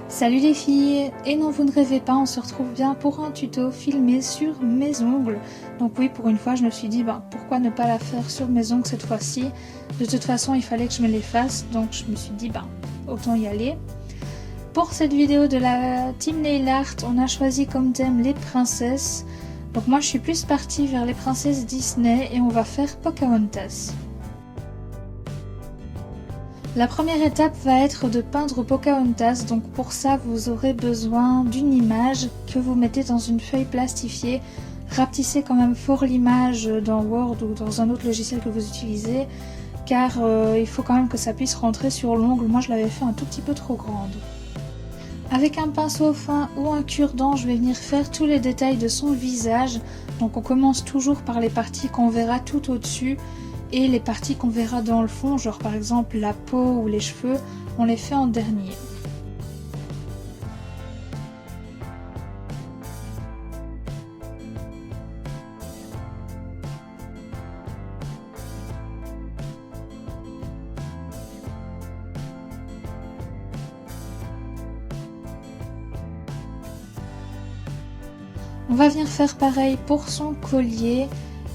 Salut les filles! Et non, vous ne rêvez pas, on se retrouve bien pour un tuto filmé sur mes ongles. Donc oui, pour une fois, je me suis dit, pourquoi ne pas la faire sur mes ongles cette fois-ci? De toute façon, il fallait que je me les fasse, donc je me suis dit, autant y aller. Pour cette vidéo de la Team Nail Art, on a choisi comme thème les princesses. Donc moi, je suis plus partie vers les princesses Disney et on va faire Pocahontas. La première étape va être de peindre Pocahontas, donc pour ça vous aurez besoin d'une image que vous mettez dans une feuille plastifiée. Rapetissez quand même fort l'image dans Word ou dans un autre logiciel que vous utilisez, car il faut quand même que ça puisse rentrer sur l'ongle. Moi je l'avais fait un tout petit peu trop grande. Avec un pinceau fin ou un cure-dent, je vais venir faire tous les détails de son visage. Donc on commence toujours par les parties qu'on verra tout au-dessus. Et les parties qu'on verra dans le fond, genre par exemple la peau ou les cheveux, on les fait en dernier. On va venir faire pareil pour son collier.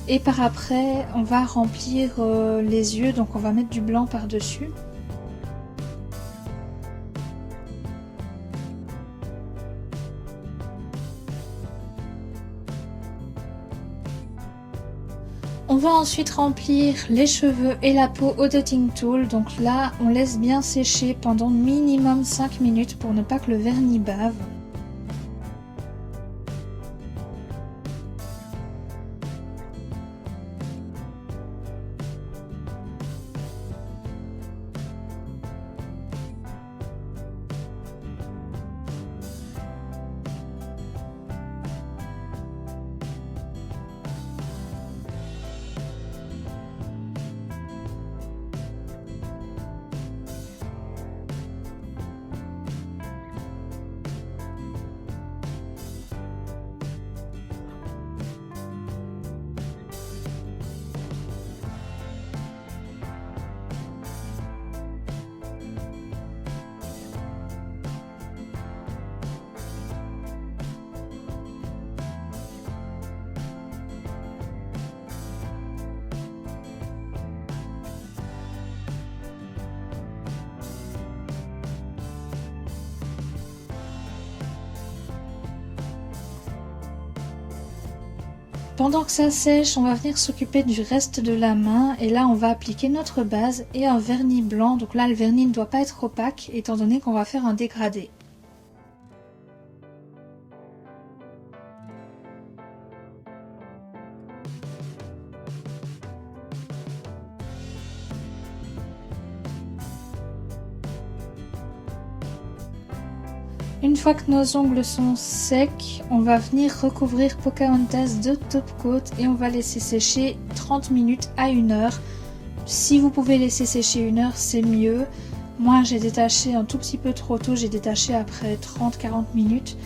Et par après, on va remplir les yeux, donc on va mettre du blanc par-dessus. On va ensuite remplir les cheveux et la peau au dotting tool. Donc là, on laisse bien sécher pendant minimum 5 minutes pour ne pas que le vernis bave. Pendant que ça sèche, on va venir s'occuper du reste de la main et là on va appliquer notre base et un vernis blanc. Donc là le vernis ne doit pas être opaque étant donné qu'on va faire un dégradé. Une fois que nos ongles sont secs, on va venir recouvrir Pocahontas de top coat et on va laisser sécher 30 minutes à 1 heure. Si vous pouvez laisser sécher 1 heure, c'est mieux. Moi j'ai détaché un tout petit peu trop tôt, j'ai détaché après 30-40 minutes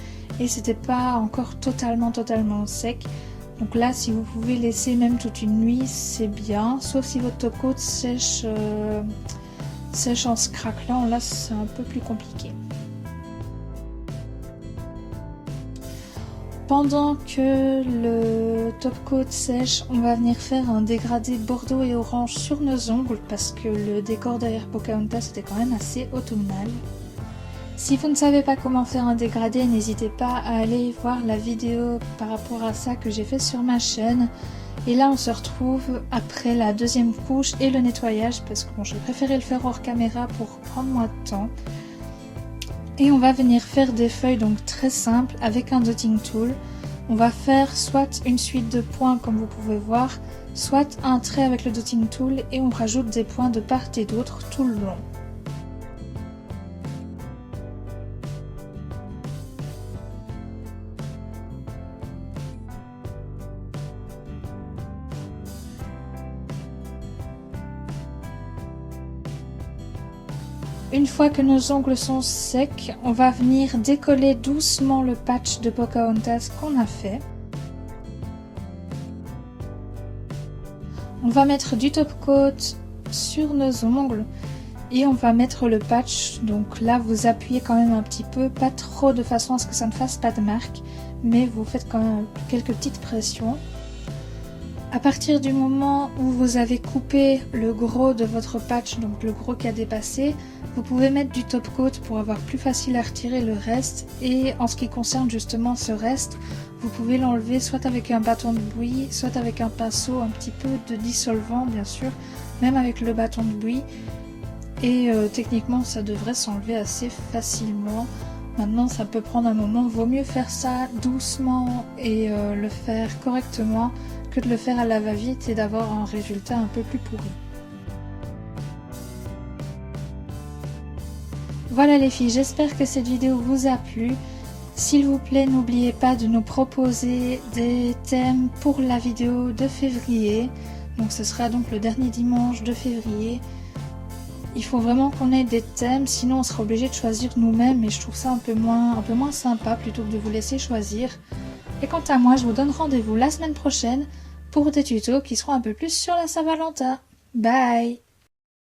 et c'était pas encore totalement sec. Donc là si vous pouvez laisser même toute une nuit, c'est bien, sauf si votre top coat sèche en se craquelant, là c'est un peu plus compliqué. Pendant que le top coat sèche, on va venir faire un dégradé bordeaux et orange sur nos ongles parce que le décor derrière Pocahontas était quand même assez automnal. Si vous ne savez pas comment faire un dégradé, n'hésitez pas à aller voir la vidéo par rapport à ça que j'ai fait sur ma chaîne. Et là on se retrouve après la deuxième couche et le nettoyage parce que j'ai préféré le faire hors caméra pour prendre moins de temps. Et on va venir faire des feuilles donc très simples avec un dotting tool. On va faire soit une suite de points comme vous pouvez voir, soit un trait avec le dotting tool et on rajoute des points de part et d'autre tout le long. Une fois que nos ongles sont secs, on va venir décoller doucement le patch de Pocahontas qu'on a fait. On va mettre du top coat sur nos ongles Et on va mettre le patch, donc là vous appuyez quand même un petit peu, pas trop de façon à ce que ça ne fasse pas de marque, mais vous faites quand même quelques petites pressions. À partir du moment où vous avez coupé le gros de votre patch, donc le gros qui a dépassé, vous pouvez mettre du top coat pour avoir plus facile à retirer le reste. Et en ce qui concerne justement ce reste, vous pouvez l'enlever soit avec un bâton de bouillie, soit avec un pinceau, un petit peu de dissolvant bien sûr, même avec le bâton de bouillie. Et techniquement ça devrait s'enlever assez facilement. Maintenant ça peut prendre un moment, vaut mieux faire ça doucement et le faire correctement que de le faire à la va-vite et d'avoir un résultat un peu plus pourri. Voilà les filles, j'espère que cette vidéo vous a plu. S'il vous plaît, n'oubliez pas de nous proposer des thèmes pour la vidéo de février. Donc ce sera donc le dernier dimanche de février. Il faut vraiment qu'on ait des thèmes, sinon on sera obligé de choisir nous-mêmes et je trouve ça un peu moins sympa plutôt que de vous laisser choisir. Et quant à moi, je vous donne rendez-vous la semaine prochaine pour des tutos qui seront un peu plus sur la Saint-Valentin. Bye!